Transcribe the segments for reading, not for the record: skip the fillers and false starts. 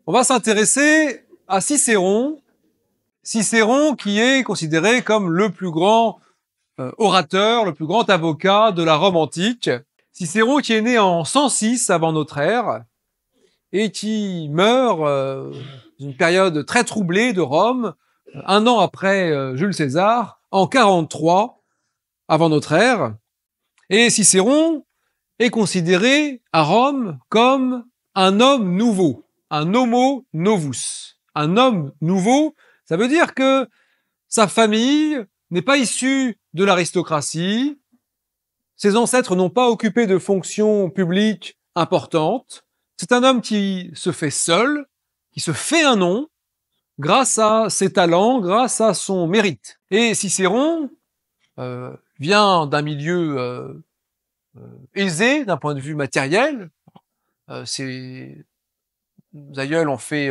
On va s'intéresser à Cicéron. Cicéron qui est considéré comme le plus grand orateur, le plus grand avocat de la Rome antique. Cicéron qui est né en 106 avant notre ère et qui meurt dans une période très troublée de Rome, un an après Jules César, en 43 avant notre ère. Et Cicéron est considéré à Rome comme un homme nouveau, un homo novus. Un homme nouveau, ça veut dire que sa famille n'est pas issue de l'aristocratie, ses ancêtres n'ont pas occupé de fonctions publiques importantes. C'est un homme qui se fait seul, qui se fait un nom, grâce à ses talents, grâce à son mérite. Et Cicéron vient d'un milieu aisé d'un point de vue matériel. Ses aïeuls ont fait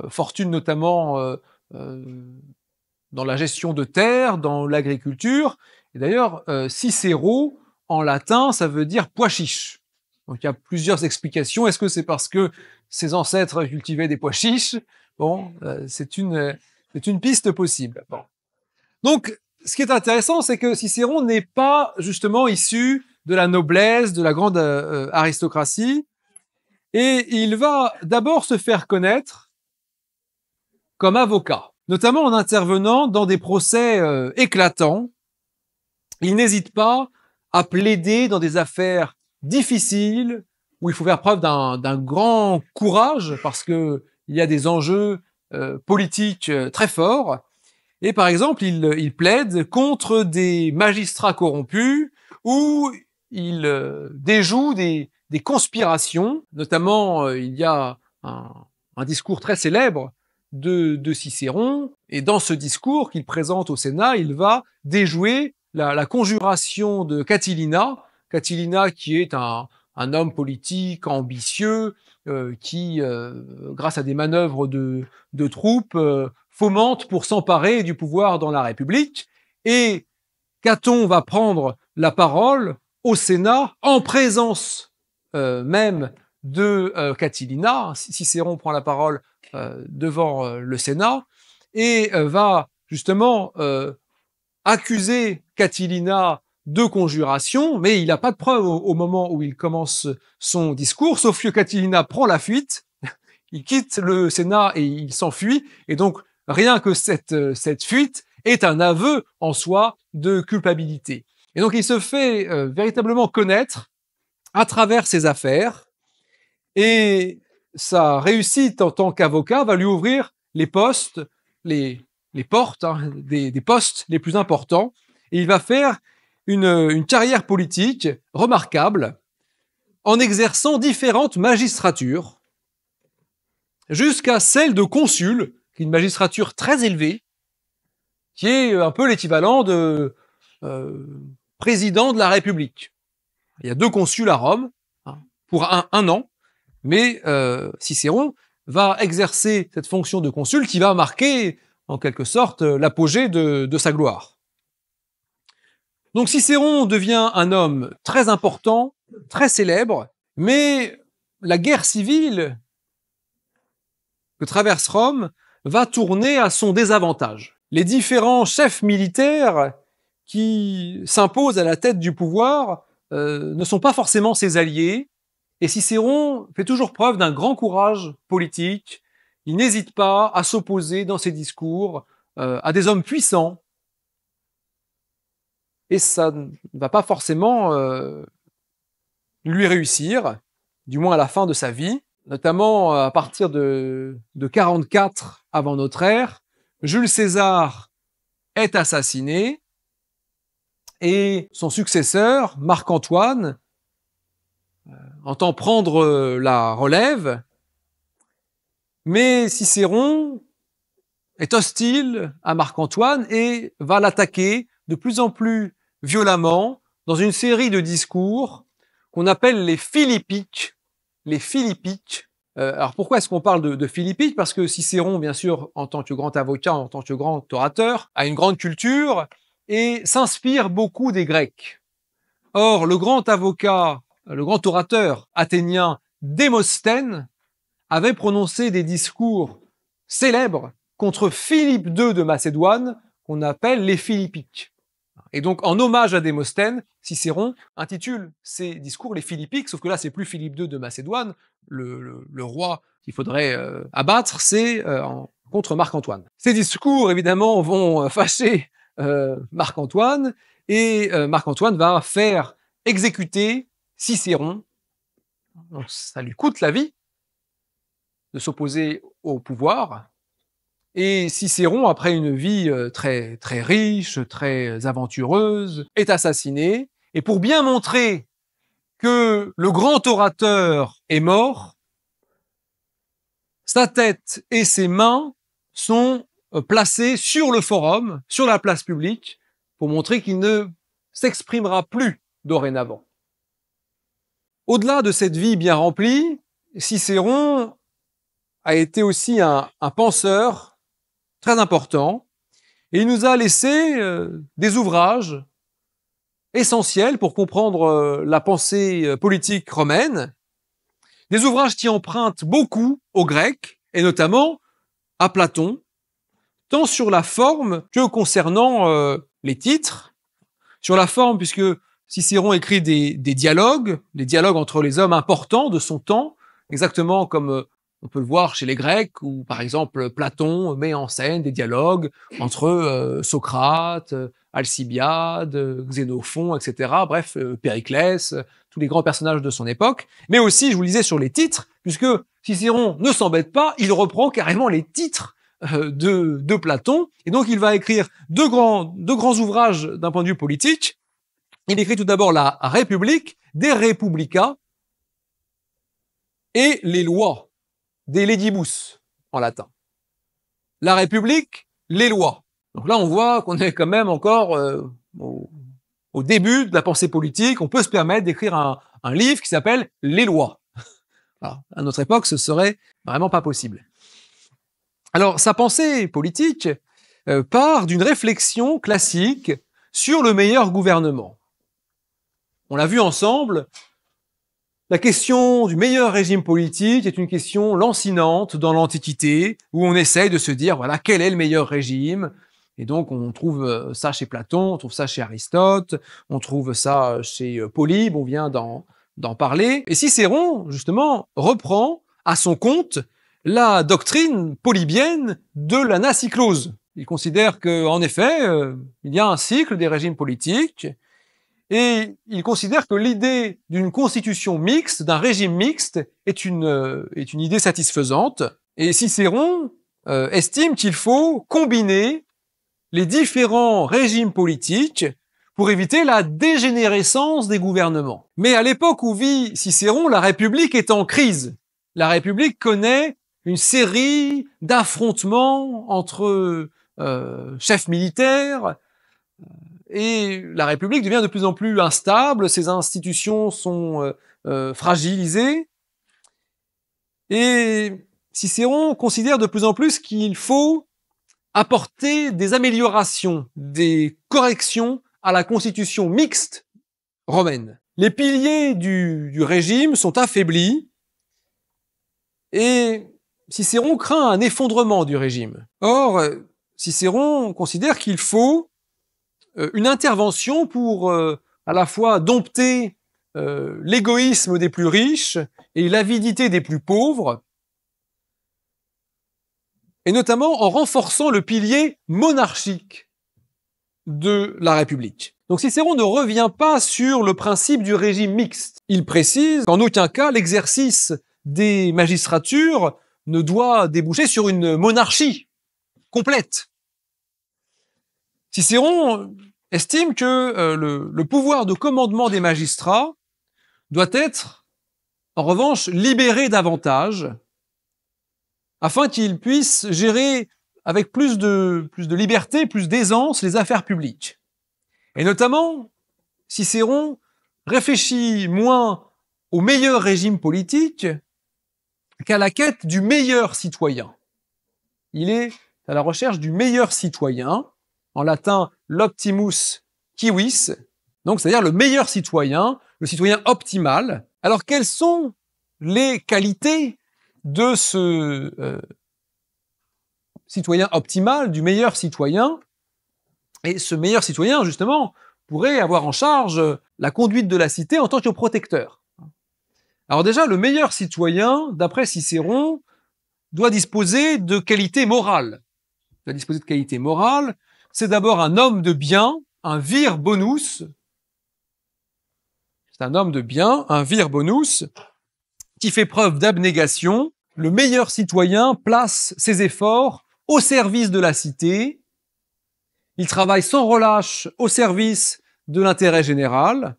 fortune notamment dans la gestion de terres, dans l'agriculture. Et d'ailleurs, Cicéro, en latin, ça veut dire pois chiche. Donc il y a plusieurs explications. Est-ce que c'est parce que ses ancêtres cultivaient des pois chiches? Bon, c'est une piste possible. Bon. Donc, ce qui est intéressant, c'est que Cicéron n'est pas justement issu de la noblesse, de la grande aristocratie, et il va d'abord se faire connaître comme avocat, notamment en intervenant dans des procès éclatants. Il n'hésite pas à plaider dans des affaires difficiles, où il faut faire preuve d'un grand courage, parce que il y a des enjeux politiques très forts. Et par exemple, il plaide contre des magistrats corrompus, ou il déjoue des conspirations. Notamment, il y a un discours très célèbre de Cicéron, et dans ce discours qu'il présente au Sénat, il va déjouer la conjuration de Catilina. Catilina qui est un homme politique ambitieux, qui, grâce à des manœuvres de troupes, fomente pour s'emparer du pouvoir dans la République. Et Caton va prendre la parole au Sénat en présence même de Catilina. Cicéron prend la parole devant le Sénat et va justement accuser Catilina de conjuration, mais il n'a pas de preuve au moment où il commence son discours, sauf que Catilina prend la fuite, il quitte le Sénat et il s'enfuit, et donc rien que cette fuite est un aveu en soi de culpabilité. Et donc il se fait véritablement connaître à travers ses affaires, et sa réussite en tant qu'avocat va lui ouvrir les postes, les portes des postes les plus importants, et il va faire une carrière politique remarquable en exerçant différentes magistratures, jusqu'à celle de consul, qui est une magistrature très élevée, qui est un peu l'équivalent de président de la République. Il y a 2 consuls à Rome, pour un an, mais Cicéron va exercer cette fonction de consul qui va marquer, en quelque sorte, l'apogée de sa gloire. Donc Cicéron devient un homme très important, très célèbre, mais la guerre civile que traverse Rome va tourner à son désavantage. Les différents chefs militaires qui s'imposent à la tête du pouvoir ne sont pas forcément ses alliés, et Cicéron fait toujours preuve d'un grand courage politique. Il n'hésite pas à s'opposer dans ses discours à des hommes puissants, et ça ne va pas forcément lui réussir, du moins à la fin de sa vie, notamment à partir de 44 avant notre ère. Jules César est assassiné, et son successeur, Marc-Antoine, entend prendre la relève, mais Cicéron est hostile à Marc-Antoine et va l'attaquer de plus en plus violemment dans une série de discours qu'on appelle les philippiques. Les philippiques. Alors pourquoi est-ce qu'on parle de philippiques? Parce que Cicéron, bien sûr, en tant que grand avocat, en tant que grand orateur, a une grande culture et s'inspire beaucoup des Grecs. Or, le grand avocat, le grand orateur athénien Démosthène avait prononcé des discours célèbres contre Philippe II de Macédoine, qu'on appelle les Philippiques. Et donc, en hommage à Démosthène, Cicéron intitule ses discours les Philippiques, sauf que là, c'est plus Philippe II de Macédoine, le roi qu'il faudrait abattre, c'est contre Marc-Antoine. Ces discours, évidemment, vont fâcher Marc-Antoine, et Marc-Antoine va faire exécuter Cicéron. Donc, ça lui coûte la vie de s'opposer au pouvoir. Et Cicéron, après une vie très, très riche, très aventureuse, est assassiné. Et pour bien montrer que le grand orateur est mort, sa tête et ses mains sont placées sur le forum, sur la place publique, pour montrer qu'il ne s'exprimera plus dorénavant. Au-delà de cette vie bien remplie, Cicéron a été aussi un penseur très important, et il nous a laissé des ouvrages essentiels pour comprendre la pensée politique romaine, des ouvrages qui empruntent beaucoup aux Grecs, et notamment à Platon, tant sur la forme que concernant les titres. Sur la forme, puisque Cicéron écrit des dialogues entre les hommes importants de son temps, exactement comme on peut le voir chez les Grecs, où par exemple Platon met en scène des dialogues entre Socrate, Alcibiade, Xénophon, etc. Bref, Périclès, tous les grands personnages de son époque. Mais aussi, je vous le disais, sur les titres, puisque Cicéron ne s'embête pas, il reprend carrément les titres de Platon, et donc il va écrire deux grands ouvrages d'un point de vue politique. Il écrit tout d'abord la République, De Republica, et les lois, De Legibus, en latin. La République, les lois. Donc là, on voit qu'on est quand même encore au début de la pensée politique. On peut se permettre d'écrire un livre qui s'appelle Les lois. Alors, à notre époque, ce serait vraiment pas possible. Alors, sa pensée politique part d'une réflexion classique sur le meilleur gouvernement. On l'a vu ensemble, la question du meilleur régime politique est une question lancinante dans l'Antiquité, où on essaye de se dire, voilà, quel est le meilleur régime? Et donc, on trouve ça chez Platon, on trouve ça chez Aristote, on trouve ça chez Polybe, on vient d'en parler. Et Cicéron, justement, reprend à son compte la doctrine polybienne de l'anacyclose. Il considère qu'en effet, il y a un cycle des régimes politiques, et il considère que l'idée d'une constitution mixte, d'un régime mixte, est une idée satisfaisante. Et Cicéron estime qu'il faut combiner les différents régimes politiques pour éviter la dégénérescence des gouvernements. Mais à l'époque où vit Cicéron, la République est en crise. La République connaît une série d'affrontements entre chefs militaires, et la République devient de plus en plus instable, ses institutions sont fragilisées, et Cicéron considère de plus en plus qu'il faut apporter des améliorations, des corrections à la constitution mixte romaine. Les piliers du régime sont affaiblis, et Cicéron craint un effondrement du régime. Or, Cicéron considère qu'il faut une intervention pour à la fois dompter l'égoïsme des plus riches et l'avidité des plus pauvres, et notamment en renforçant le pilier monarchique de la République. Donc Cicéron ne revient pas sur le principe du régime mixte. Il précise qu'en aucun cas l'exercice des magistratures ne doit déboucher sur une monarchie complète. Cicéron estime que le pouvoir de commandement des magistrats doit être, en revanche, libéré davantage, afin qu'ils puissent gérer avec plus de liberté, plus d'aisance les affaires publiques. Et notamment, Cicéron réfléchit moins au meilleur régime politique qu'à la quête du meilleur citoyen. Il est à la recherche du meilleur citoyen, en latin l'optimus civis, donc c'est-à-dire le meilleur citoyen, le citoyen optimal. Alors quelles sont les qualités de ce citoyen optimal, du meilleur citoyen. Et ce meilleur citoyen, justement, pourrait avoir en charge la conduite de la cité en tant que protecteur. Alors déjà, le meilleur citoyen, d'après Cicéron, doit disposer de qualités morales. Doit disposer de qualités morales. C'est d'abord un homme de bien, un vir bonus. C'est un homme de bien, un vir bonus, qui fait preuve d'abnégation. Le meilleur citoyen place ses efforts au service de la cité. Il travaille sans relâche au service de l'intérêt général.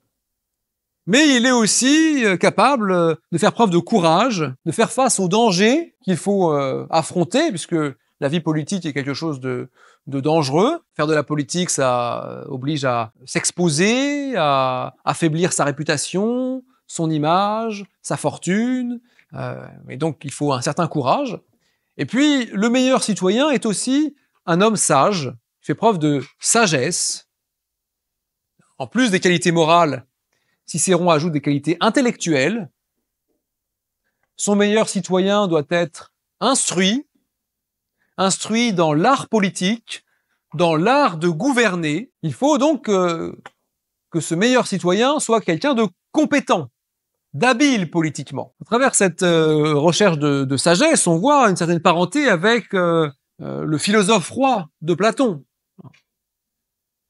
Mais il est aussi capable de faire preuve de courage, de faire face aux dangers qu'il faut affronter, puisque la vie politique est quelque chose de dangereux. Faire de la politique, ça oblige à s'exposer, à affaiblir sa réputation, son image, sa fortune. Et donc, il faut un certain courage. Et puis, le meilleur citoyen est aussi un homme sage, qui fait preuve de sagesse. En plus des qualités morales, Cicéron ajoute des qualités intellectuelles. Son meilleur citoyen doit être instruit dans l'art politique, dans l'art de gouverner. Il faut donc que ce meilleur citoyen soit quelqu'un de compétent, d'habile politiquement. À travers cette recherche de sagesse, on voit une certaine parenté avec le philosophe roi de Platon.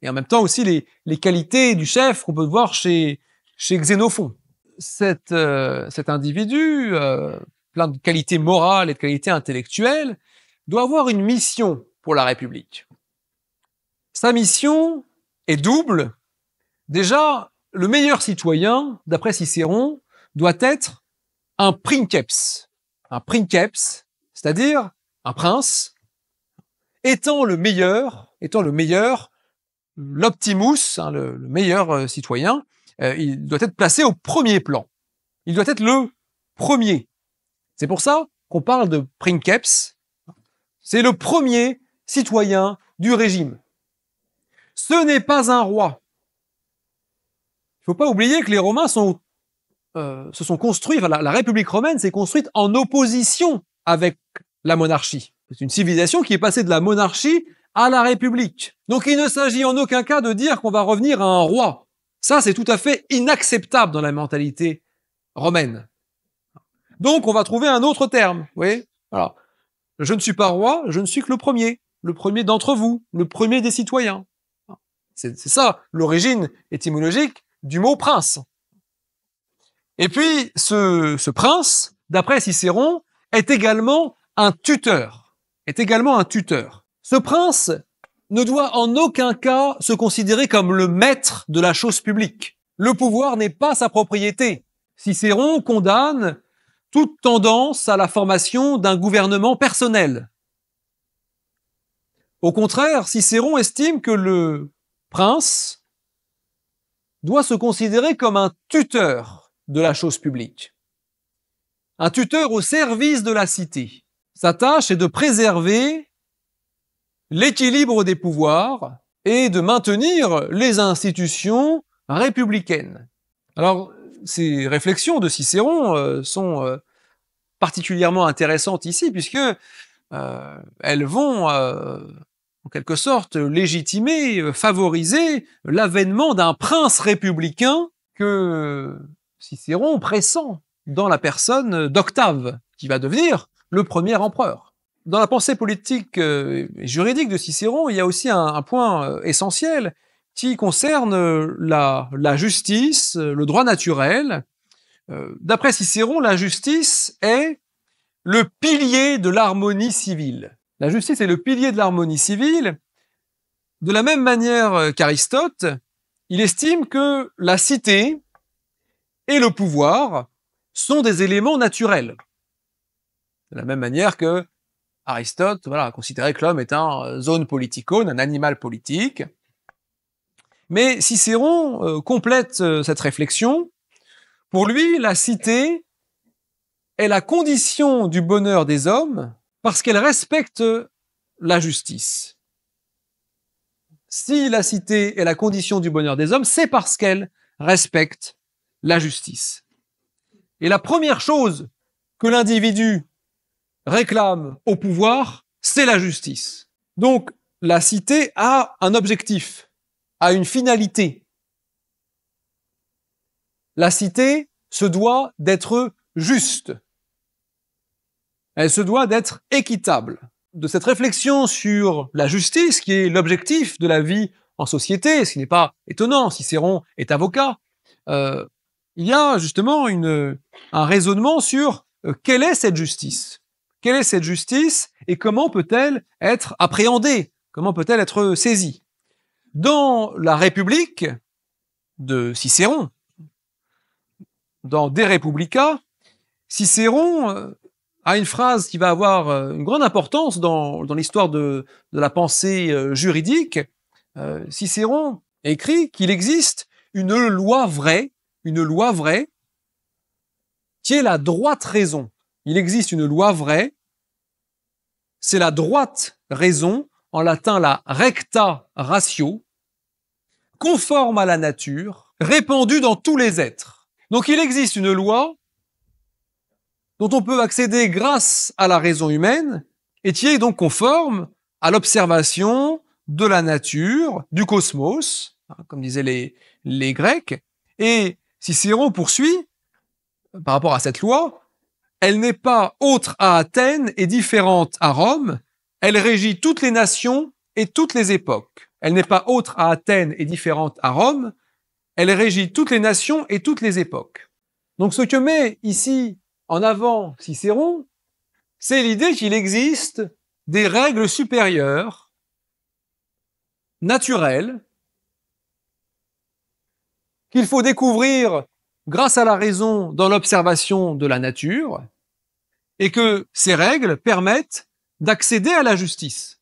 Et en même temps aussi les qualités du chef qu'on peut voir chez Xénophon. Cet individu, plein de qualités morales et de qualités intellectuelles, doit avoir une mission pour la République. Sa mission est double. Déjà, le meilleur citoyen, d'après Cicéron, doit être un princeps. Un princeps, c'est-à-dire un prince, étant le meilleur, l'optimus, le meilleur citoyen, il doit être placé au premier plan. Il doit être le premier. C'est pour ça qu'on parle de princeps. C'est le premier citoyen du régime. Ce n'est pas un roi. Il ne faut pas oublier que les Romains se sont construits, la République romaine s'est construite en opposition avec la monarchie. C'est une civilisation qui est passée de la monarchie à la République. Donc il ne s'agit en aucun cas de dire qu'on va revenir à un roi. Ça, c'est tout à fait inacceptable dans la mentalité romaine. Donc on va trouver un autre terme. Vous voyez ? Voilà. Je ne suis pas roi, je ne suis que le premier d'entre vous, le premier des citoyens. C'est ça l'origine étymologique du mot prince. Et puis ce prince, d'après Cicéron, est également un tuteur. Ce prince ne doit en aucun cas se considérer comme le maître de la chose publique. Le pouvoir n'est pas sa propriété. Cicéron condamne toute tendance à la formation d'un gouvernement personnel. Au contraire, Cicéron estime que le prince doit se considérer comme un tuteur de la chose publique. Un tuteur au service de la cité. Sa tâche est de préserver l'équilibre des pouvoirs et de maintenir les institutions républicaines. Alors, ces réflexions de Cicéron sont particulièrement intéressantes ici, puisque elles vont, en quelque sorte, légitimer, favoriser l'avènement d'un prince républicain que Cicéron pressent dans la personne d'Octave, qui va devenir le premier empereur. Dans la pensée politique et juridique de Cicéron, il y a aussi un point essentiel qui concerne la justice, le droit naturel. D'après Cicéron, la justice est le pilier de l'harmonie civile. La justice est le pilier de l'harmonie civile. De la même manière qu'Aristote, il estime que la cité et le pouvoir sont des éléments naturels. De la même manière que Aristote considérait que l'homme est un zone politikone, un animal politique. Mais Cicéron complète cette réflexion. Pour lui, la cité est la condition du bonheur des hommes parce qu'elle respecte la justice. Si la cité est la condition du bonheur des hommes, c'est parce qu'elle respecte la justice. Et la première chose que l'individu réclame au pouvoir, c'est la justice. Donc, la cité a un objectif, a une finalité. La cité se doit d'être juste. Elle se doit d'être équitable. De cette réflexion sur la justice, qui est l'objectif de la vie en société, ce qui n'est pas étonnant, Cicéron est avocat, il y a justement un raisonnement sur quelle est cette justice ? Quelle est cette justice et comment peut-elle être appréhendée ? Comment peut-elle être saisie ? Dans la République de Cicéron, dans De Republica, Cicéron a une phrase qui va avoir une grande importance dans l'histoire de la pensée juridique. Cicéron écrit qu'il existe une loi vraie qui est la droite raison. Il existe une loi vraie, c'est la droite raison, en latin la recta ratio, conforme à la nature, répandue dans tous les êtres. Donc il existe une loi dont on peut accéder grâce à la raison humaine et qui est donc conforme à l'observation de la nature, du cosmos, comme disaient les Grecs. Et Cicéron poursuit, par rapport à cette loi, elle n'est pas autre à Athènes et différente à Rome, elle régit toutes les nations et toutes les époques. Elle n'est pas autre à Athènes et différente à Rome, elle régit toutes les nations et toutes les époques. Donc ce que met ici en avant Cicéron, c'est l'idée qu'il existe des règles supérieures, naturelles, qu'il faut découvrir grâce à la raison dans l'observation de la nature, et que ces règles permettent d'accéder à la justice.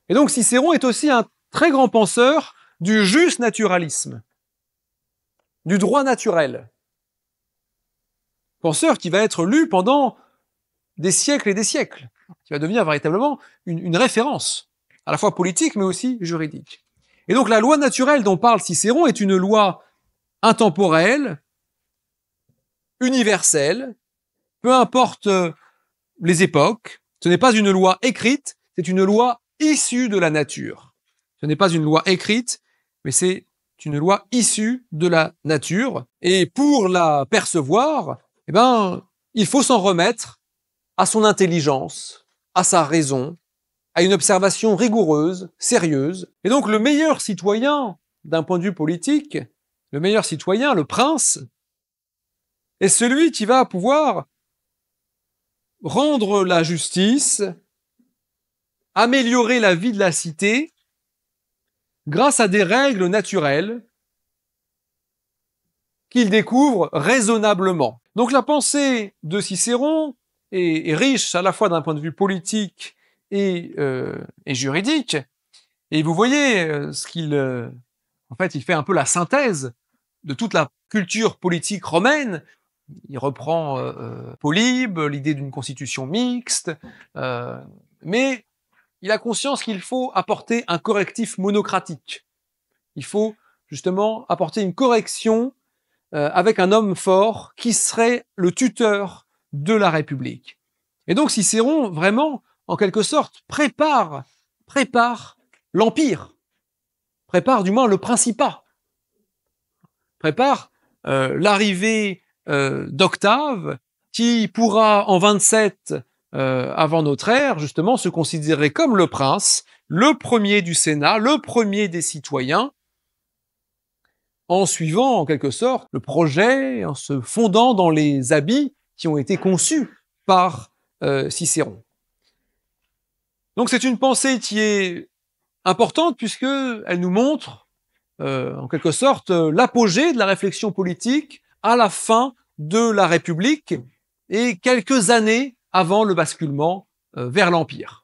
Et donc Cicéron est aussi un très grand penseur du jus naturalisme, du droit naturel. Penseur qui va être lu pendant des siècles et des siècles, qui va devenir véritablement une référence, à la fois politique mais aussi juridique. Et donc la loi naturelle dont parle Cicéron est une loi intemporelle, universelle, peu importe les époques. Ce n'est pas une loi écrite, c'est une loi issue de la nature. Ce n'est pas une loi écrite, mais c'est une loi issue de la nature. Et pour la percevoir, il faut s'en remettre à son intelligence, à sa raison, à une observation rigoureuse, sérieuse. Et donc le meilleur citoyen, d'un point de vue politique, le meilleur citoyen, le prince, est celui qui va pouvoir rendre la justice, améliorer la vie de la cité, grâce à des règles naturelles qu'il découvre raisonnablement. Donc la pensée de Cicéron est riche à la fois d'un point de vue politique et juridique. Et vous voyez en fait, il fait un peu la synthèse de toute la culture politique romaine. Il reprend Polybe, l'idée d'une constitution mixte, mais il a conscience qu'il faut apporter un correctif monocratique. Il faut justement apporter une correction avec un homme fort qui serait le tuteur de la République. Et donc Cicéron, vraiment, en quelque sorte, prépare l'Empire, prépare du moins le Principat, prépare l'arrivée d'Octave, qui pourra en 27 avant notre ère, justement, se considérer comme le prince, le premier du Sénat, le premier des citoyens, en suivant en quelque sorte le projet, en se fondant dans les habits qui ont été conçus par Cicéron. Donc c'est une pensée qui est importante puisque elle nous montre en quelque sorte l'apogée de la réflexion politique à la fin de la République et quelques années avant le basculement vers l'Empire.